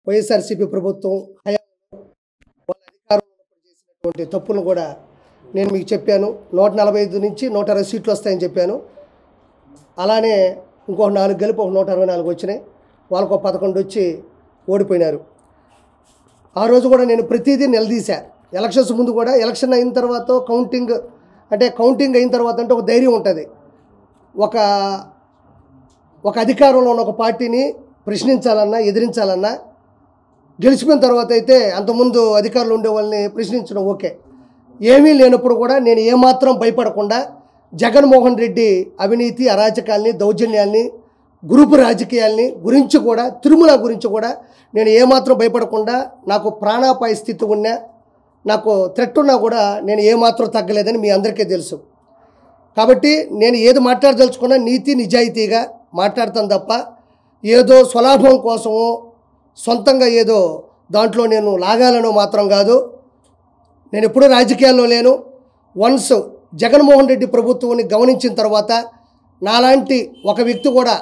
వైఎస్ఆర్సీపీ ప్రభుత్వం వాళ్ళ అధికారంలో చేసినటువంటి తప్పులను కూడా నేను మీకు చెప్పాను. 145 నుంచి 160 సీట్లు వస్తాయని చెప్పాను. అలానే ఇంకొక 4 కలిపి ఒక 164 వచ్చినాయి. వాళ్ళకు 11 వచ్చి ఓడిపోయినారు. ఆ రోజు కూడా నేను ప్రతిదీ నిలదీశా. ఎలక్షన్స్ ముందు కూడా ఎలక్షన్ అయిన తర్వాత కౌంటింగ్ అయిన తర్వాత అంటే ఒక ధైర్యం ఉంటుంది. ఒక అధికారంలో ఉన్న ఒక పార్టీని ప్రశ్నించాలన్నా ఎదిరించాలన్నా గెలిచిపోయిన తర్వాత అయితే అంతకుముందు అధికారులు ఉండే వాళ్ళని ప్రశ్నించడం ఓకే. ఏమీ లేనప్పుడు కూడా నేను ఏమాత్రం భయపడకుండా జగన్మోహన్ రెడ్డి అవినీతి అరాచకాల్ని దౌర్జన్యాల్ని గ్రూపు రాజకీయాల్ని గురించి కూడా తిరుమల గురించి కూడా నేను ఏమాత్రం భయపడకుండా నాకు ప్రాణాపాయ స్థితి ఉన్నా నాకు థ్రెట్ ఉన్నా కూడా నేను ఏమాత్రం తగ్గలేదని మీ అందరికీ తెలుసు. కాబట్టి నేను ఏది మాట్లాడదలుచుకున్నా నీతి నిజాయితీగా మాట్లాడతాను తప్ప ఏదో స్వలాభం కోసమో సొంతంగా ఏదో దాంట్లో నేను లాగాలనో మాత్రం కాదు. నేను ఎప్పుడూ రాజకీయాల్లో లేను. వన్స్ జగన్మోహన్ రెడ్డి ప్రభుత్వాన్ని గమనించిన తర్వాత నాలాంటి ఒక వ్యక్తి కూడా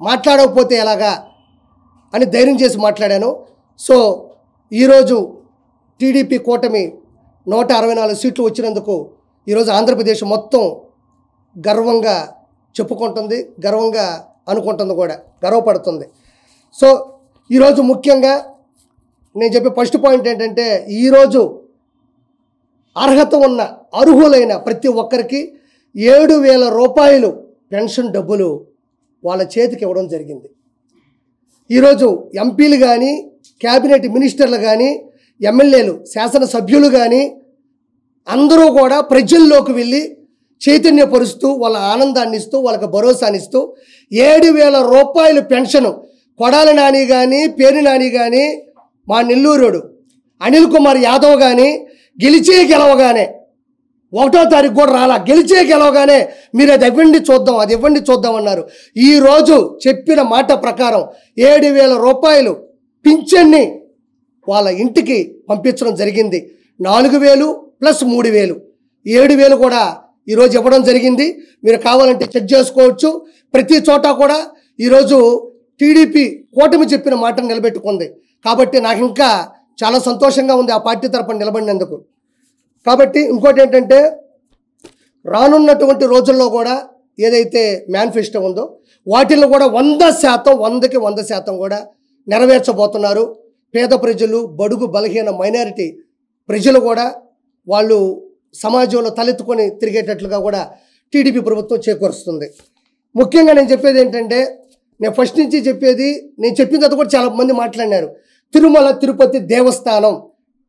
మాట్లాడకపోతే ఎలాగా అని ధైర్యం చేసి మాట్లాడాను. సో ఈరోజు టీడీపీ కూటమి 164 సీట్లు వచ్చినందుకు ఈరోజు ఆంధ్రప్రదేశ్ మొత్తం గర్వంగా చెప్పుకుంటుంది, గర్వంగా అనుకుంటుంది, కూడా గర్వపడుతుంది. సో ఈరోజు ముఖ్యంగా నేను చెప్పే ఫస్ట్ పాయింట్ ఏంటంటే ఈరోజు అర్హత ఉన్న అర్హులైన ప్రతి ఒక్కరికి 7,000 రూపాయలు పెన్షన్ డబ్బులు వాళ్ళ చేతికి ఇవ్వడం జరిగింది. ఈరోజు ఎంపీలు కానీ క్యాబినెట్ మినిస్టర్లు కానీ ఎమ్మెల్యేలు శాసనసభ్యులు కానీ అందరూ కూడా ప్రజల్లోకి వెళ్ళి చైతన్యపరుస్తూ వాళ్ళ ఆనందాన్ని ఇస్తూ వాళ్ళకి భరోసానిస్తూ 7,000 రూపాయలు పెన్షను కొడాలి నాని కానీ పేరు నాని కానీ మా నెల్లూరుడు అనిల్ కుమార్ యాదవ్ కానీ గెలవగానే 1వ తారీఖు కూడా రాలా, గెలవగానే మీరు అది ఇవ్వండి చూద్దాం అన్నారు. ఈరోజు చెప్పిన మాట ప్రకారం 7,000 రూపాయలు పింఛన్ని వాళ్ళ ఇంటికి పంపించడం జరిగింది. 4,000 ప్లస్ 3,000 7,000 కూడా ఈరోజు ఇవ్వడం జరిగింది. మీరు కావాలంటే చెక్ చేసుకోవచ్చు. ప్రతి చోట కూడా ఈరోజు టీడీపీ కూటమి చెప్పిన మాటను నిలబెట్టుకుంది. కాబట్టి నాకు ఇంకా చాలా సంతోషంగా ఉంది ఆ పార్టీ తరపున నిలబడినందుకు. కాబట్టి ఇంకోటి ఏంటంటే రానున్నటువంటి రోజుల్లో కూడా ఏదైతే మేనిఫెస్టో ఉందో వాటిల్లో కూడా 100%కి 100% కూడా నెరవేర్చబోతున్నారు. పేద ప్రజలు, బడుగు బలహీన మైనారిటీ ప్రజలు కూడా వాళ్ళు సమాజంలో తలెత్తుకొని తిరిగేటట్లుగా కూడా టీడీపీ ప్రభుత్వం చేకూరుస్తుంది. ముఖ్యంగా నేను చెప్పేది ఏంటంటే నేను ఫస్ట్ నుంచి నేను చెప్పిన తర్వాత కూడా చాలామంది మాట్లాడినారు. తిరుమల తిరుపతి దేవస్థానం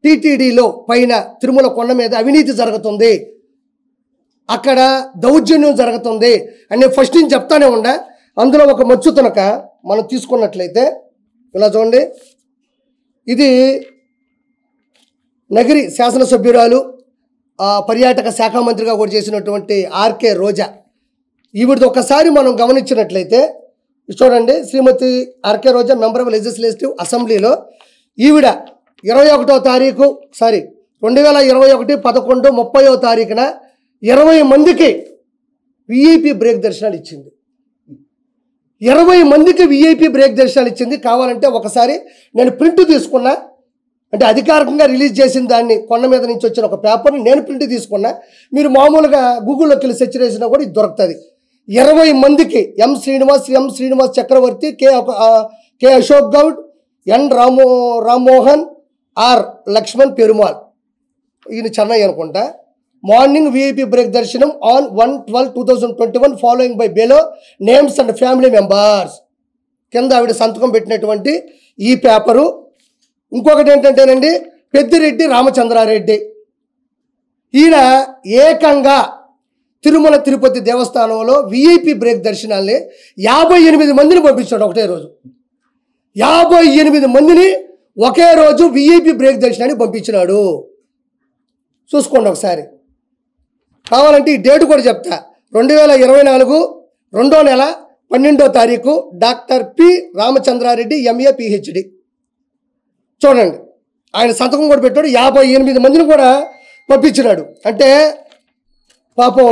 టీటీడీలో పైన తిరుమల కొండ మీద అవినీతి జరుగుతుంది, అక్కడ దౌర్జన్యం జరుగుతుంది అని నేను ఫస్ట్ నుంచి చెప్తానే ఉండా. అందులో ఒక మచ్చు తునక మనం తీసుకున్నట్లయితే ఇలా చూడండి. ఇది నగరి శాసనసభ్యురాలు పర్యాటక శాఖ మంత్రిగా కూడా చేసినటువంటి ఆర్కే రోజా. ఈవిడిది ఒకసారి మనం గమనించినట్లయితే చూడండి. Shrimati RK Roja member of legislative అసెంబ్లీలో ఈవిడ 2021 తారీఖున 20 మందికి విఐపి బ్రేక్ దర్శనాలు ఇచ్చింది. 20 మందికి విఐపి బ్రేక్ దర్శనాలు ఇచ్చింది. కావాలంటే ఒకసారి నేను ప్రింట్ తీసుకున్నా, అంటే అధికారికంగా రిలీజ్ చేసిన దాన్ని కొండ మీద నుంచి వచ్చిన ఒక పేపర్ని నేను ప్రింట్ తీసుకున్నా. మీరు మామూలుగా గూగుల్లోకి వెళ్ళి సెర్చ్ చేసినా కూడా ఇది దొరుకుతుంది. 20 మందికి M Srinivas Chakravarthi, K Ashok Goud, N Rammohan, R Lakshman Perumal, ఈయన చెన్నై అనుకుంటా. Morning VIP break darshanam on 1/12/2021 following by below names and family members. కింద ఆవిడ సంతకం పెట్టినటువంటి ఈ పేపరు. ఇంకొకటి ఏంటంటేనండి పెద్దిరెడ్డి రామచంద్రారెడ్డి, ఈయన ఏకంగా తిరుమల తిరుపతి దేవస్థానంలో విఐపి బ్రేక్ దర్శనాల్ని 58 మందిని పంపించాడు ఒకటే రోజు. 58 మందిని ఒకే రోజు విఐపి బ్రేక్ దర్శనాన్ని పంపించినాడు. చూసుకోండి ఒకసారి. కావాలంటే ఈ డేట్ కూడా చెప్తా. 2024 2వ నెల 12వ తారీఖు doctor P Ramachandra Reddy MA PhD. చూడండి ఆయన సంతకం కూడా పెట్టాడు. 58 మందిని కూడా పంపించినాడు. అంటే పాపం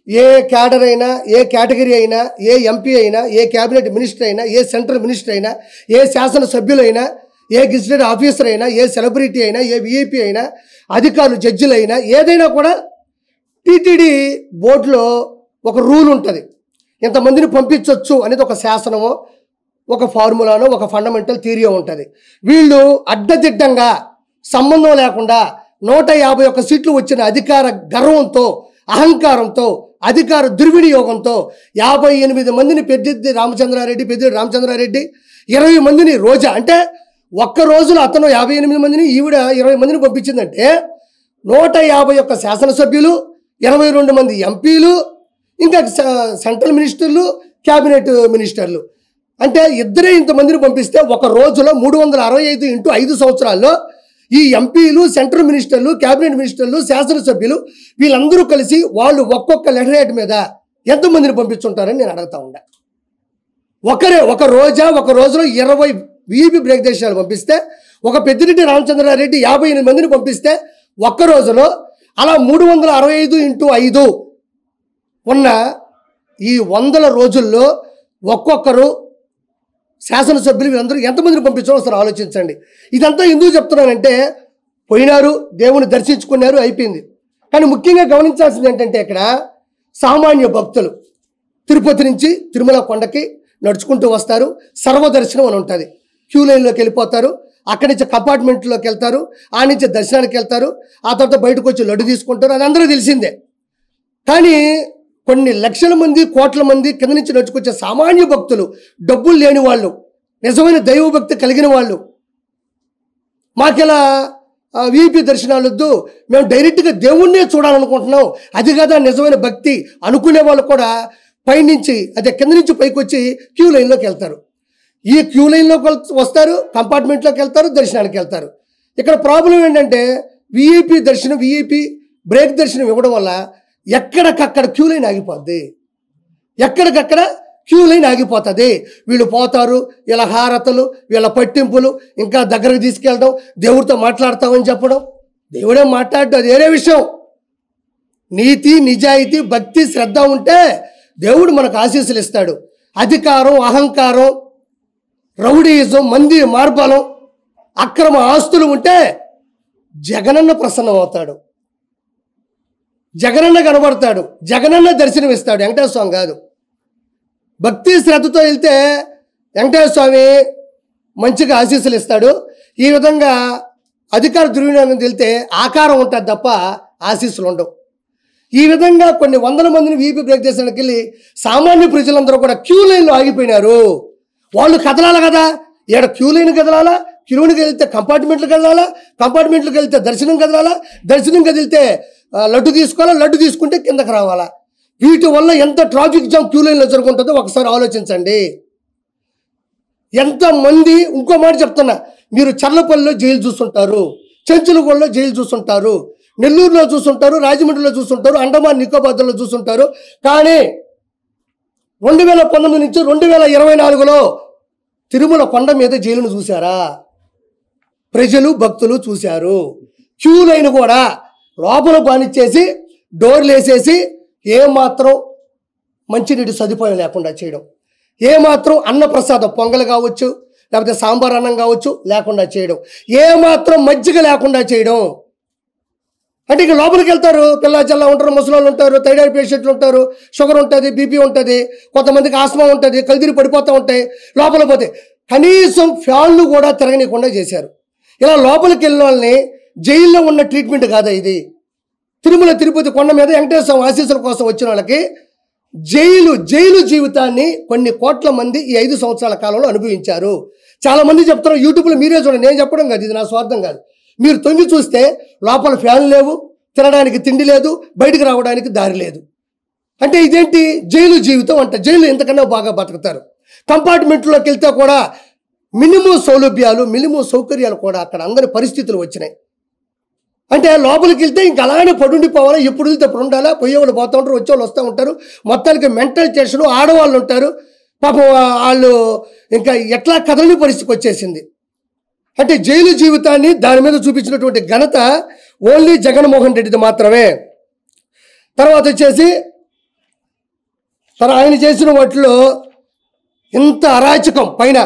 ఏ క్యాడర్ అయినా, ఏ కేటగిరీ అయినా, ఏ ఎంపీ అయినా, ఏ క్యాబినెట్ మినిస్టర్ అయినా, ఏ సెంట్రల్ మినిస్టర్ అయినా, ఏ శాసనసభ్యులైనా ఏ గెజిటెడ్ ఆఫీసర్ అయినా, ఏ సెలబ్రిటీ అయినా, ఏ విఐపి అయినా, అధికారులు, జడ్జిలు అయినా, ఏదైనా కూడా టీటీడీ బోర్డులో ఒక రూల్ ఉంటుంది. ఇంతమందిని పంపించవచ్చు అనేది ఒక శాసనమో, ఒక ఫార్ములానో, ఒక ఫండమెంటల్ థియరీ ఉంటుంది. వీళ్ళు అడ్డదిడ్డంగా సంబంధం లేకుండా 151 సీట్లు వచ్చిన అధికార గర్వంతో, అహంకారంతో, అధికార దుర్వినియోగంతో 58 మందిని పెద్దిరెడ్డి రామచంద్రారెడ్డి 20 మందిని రోజా, అంటే ఒక్క రోజులో అతను 58 మందిని, ఈవిడ 20 మందిని పంపించిందంటే 151 శాసనసభ్యులు, 22 మంది ఎంపీలు, ఇంకా సెంట్రల్ మినిస్టర్లు, క్యాబినెట్ మినిస్టర్లు, అంటే ఇద్దరే ఇంతమందిని పంపిస్తే ఒక రోజులో 365 ఇంటూ 5 సంవత్సరాల్లో ఈ ఎంపీలు, సెంట్రల్ మినిస్టర్లు, క్యాబినెట్ మినిస్టర్లు, శాసనసభ్యులు వీళ్ళందరూ కలిసి వాళ్ళు ఒక్కొక్క లెటర్ హెడ్ మీద ఎంతమందిని పంపించుంటారని నేను అడుగుతా ఉండా. ఒక రోజులో 20 వీపీ బ్రేక్ దేశాలు పంపిస్తే, ఒక పెద్దిరెడ్డి రామచంద్రారెడ్డి 58 మందిని పంపిస్తే ఒక్క రోజులో అలా 365 ఇంటూ 5 ఉన్న ఈ 100 రోజుల్లో ఒక్కొక్కరు శాసనసభ్యులు వీళ్ళందరూ ఎంతమందిని పంపించాలో ఒకసారి ఆలోచించండి. ఇదంతా ఎందుకు చెప్తున్నానంటే, పోయినారు, దేవుని దర్శించుకున్నారు, అయిపోయింది. కానీ ముఖ్యంగా గమనించాల్సింది ఏంటంటే, ఇక్కడ సామాన్య భక్తులు తిరుపతి నుంచి తిరుమల కొండకి నడుచుకుంటూ వస్తారు. సర్వదర్శనం అని ఉంటుంది. క్యూ లైన్లోకి వెళ్ళిపోతారు. అక్కడి నుంచి కంపార్ట్మెంట్లోకి వెళ్తారు. ఆ నుంచి దర్శనానికి వెళ్తారు. ఆ తర్వాత బయటకు వచ్చి లడ్డు తీసుకుంటారు. అది అందరూ తెలిసిందే. కానీ కొన్ని లక్షల మంది, కోట్ల మంది కింద నుంచి నడుచుకొచ్చే సామాన్య భక్తులు, డబ్బులు లేని వాళ్ళు, నిజమైన దైవభక్తి కలిగిన వాళ్ళు, మాకిలా వీపీ దర్శనాలు వద్దు, మేము డైరెక్ట్గా దేవుణ్ణే చూడాలనుకుంటున్నాం, అది కదా నిజమైన భక్తి అనుకునే వాళ్ళు కూడా పైనుంచి, అదే కింద నుంచి పైకి వచ్చి క్యూ లైన్లోకి వెళ్తారు. ఈ క్యూ లైన్లోకి వస్తారు, కంపార్ట్మెంట్లోకి వెళ్తారు, దర్శనానికి వెళ్తారు. ఇక్కడ ప్రాబ్లం ఏంటంటే, వీఐపీ దర్శనం, వీఐపీ బ్రేక్ దర్శనం ఇవ్వడం వల్ల ఎక్కడికక్కడ క్యూ లైన్ ఆగిపోద్ది. ఎక్కడికక్కడ క్యూ లైన్ ఆగిపోతుంది. వీళ్ళు పోతారు, వీళ్ళ హారతలు, వీళ్ళ పట్టింపులు, ఇంకా దగ్గరకు తీసుకెళ్ళడం, దేవుడితో మాట్లాడతామని చెప్పడం. దేవుడే మాట్లాడటం అది వేరే విషయం. నీతి, నిజాయితీ, భక్తి, శ్రద్ధ ఉంటే దేవుడు మనకు ఆశీస్సులు ఇస్తాడు. అధికారం, అహంకారం, రౌడీయిజం, మంది మార్బలం, అక్రమ ఆస్తులు ఉంటే జగనన్న ప్రసన్నం అవుతాడు, జగనన్న కనబడతాడు, జగనన్న దర్శనం ఇస్తాడు. వెంకటేశ్వర స్వామి కాదు. భక్తి శ్రద్ధతో వెళ్తే వెంకటేశ్వర స్వామి మంచిగా ఆశీస్సులు ఇస్తాడు. ఈ విధంగా అధికార దుర్వినియోగం వెళ్తే ఆకారం ఉంటుంది తప్ప ఆశీస్సులు ఉండవు. ఈ విధంగా కొన్ని వందల మందిని వీపీ బ్రేక్ దేశానికి వెళ్ళి సామాన్య ప్రజలందరూ కూడా క్యూ లైన్లో ఆగిపోయినారు. వాళ్ళు కదలాలి కదా, ఇక్కడ క్యూ లైన్ కదలాలా, క్యూలోకి వెళ్తే కంపార్ట్మెంట్లకు కదలాలా, కంపార్ట్మెంట్లకు వెళ్తే దర్శనం కదలాలా, దర్శనం కదిలితే లడ్డు తీసుకోవాలా, లడ్డు తీసుకుంటే కిందకి రావాలా. వీటి వల్ల ఎంత ట్రాఫిక్ జామ్ క్యూ లైన్లో జరుగుతుంటుందో ఒకసారి ఆలోచించండి. ఎంతమంది, ఇంకో మాట చెప్తున్నా, మీరు చర్లపల్లిలో జైలు చూస్తుంటారు, చెంచులగూడలో జైలు చూస్తుంటారు, నెల్లూరులో చూస్తుంటారు, రాజమండ్రిలో చూస్తుంటారు, అండమాన్ నికోబార్లో చూస్తుంటారు. కానీ 2019 నుంచి 2024లో తిరుమల కొండ మీద జైలును చూశారా? ప్రజలు, భక్తులు చూశారు. క్యూ లైన్ కూడా లోపల బానిచ్చేసి డోర్లు వేసేసి ఏమాత్రం మంచినీటి సదుపాయం లేకుండా చేయడం, ఏమాత్రం అన్నప్రసాదం పొంగల్ కావచ్చు, లేకపోతే సాంబార్ అన్నం కావచ్చు లేకుండా చేయడం, ఏమాత్రం మజ్జిగ లేకుండా చేయడం. అంటే ఇక లోపలికి వెళ్తారు, పిల్ల చల్ల ఉంటారు, ముసలాళ్ళు ఉంటారు, థైరాయిడ్ పేషెంట్లు ఉంటారు, షుగర్ ఉంటుంది, బీపీ ఉంటుంది, కొంతమందికి ఆస్మా ఉంటుంది, కల్దిరి పడిపోతూ ఉంటాయి. లోపల పోతే కనీసం ఫ్యాన్లు కూడా తిరగనీయకుండా చేశారు. ఇలా లోపలికి వెళ్ళిన వాళ్ళని జైల్లో ఉన్న ట్రీట్మెంట్ కాదా ఇది? తిరుమల తిరుపతి కొండ మీద వెంకటేశ్వర స్వామి ఆశీస్సుల కోసం వచ్చిన వాళ్ళకి జైలు జీవితాన్ని కొన్ని కోట్ల మంది ఈ 5 సంవత్సరాల కాలంలో అనుభవించారు. చాలామంది చెప్తారు, యూట్యూబ్లో మీరే చూడండి, నేను చెప్పడం కాదు, ఇది నా స్వార్థం కాదు. మీరు తొంగి చూస్తే లోపల ఫ్యాన్ లేవు, తినడానికి తిండి లేదు, బయటకు రావడానికి దారి లేదు. అంటే ఇదేంటి జైలు జీవితం అంట. జైలు ఎంతకన్నా బాగా బతుకుతారు. కంపార్ట్మెంట్లోకి వెళ్తే కూడా మినిమం సౌలభ్యాలు, మినిమం సౌకర్యాలు కూడా అక్కడ అందరి పరిస్థితులు వచ్చినాయి. అంటే లోపలికి వెళ్తే ఇంక అలానే పడుండిపోవాలా, ఎప్పుడు వెళ్తే అప్పుడు ఉండాలా, పోయేవాళ్ళు పోతూ ఉంటారు, వచ్చేవాళ్ళు వస్తూ ఉంటారు. మొత్తానికి మెంటల్ టెన్షన్, ఆడవాళ్ళు ఉంటారు పాపం, వాళ్ళు ఇంకా ఎట్లా కదలని పరిస్థితికి వచ్చేసింది. అంటే జైలు జీవితాన్ని దాని మీద చూపించినటువంటి ఘనత ఓన్లీ జగన్మోహన్ రెడ్డిది మాత్రమే. తర్వాత వచ్చేసి ఆయన చేసిన వాటిలో ఇంత అరాచకం పైన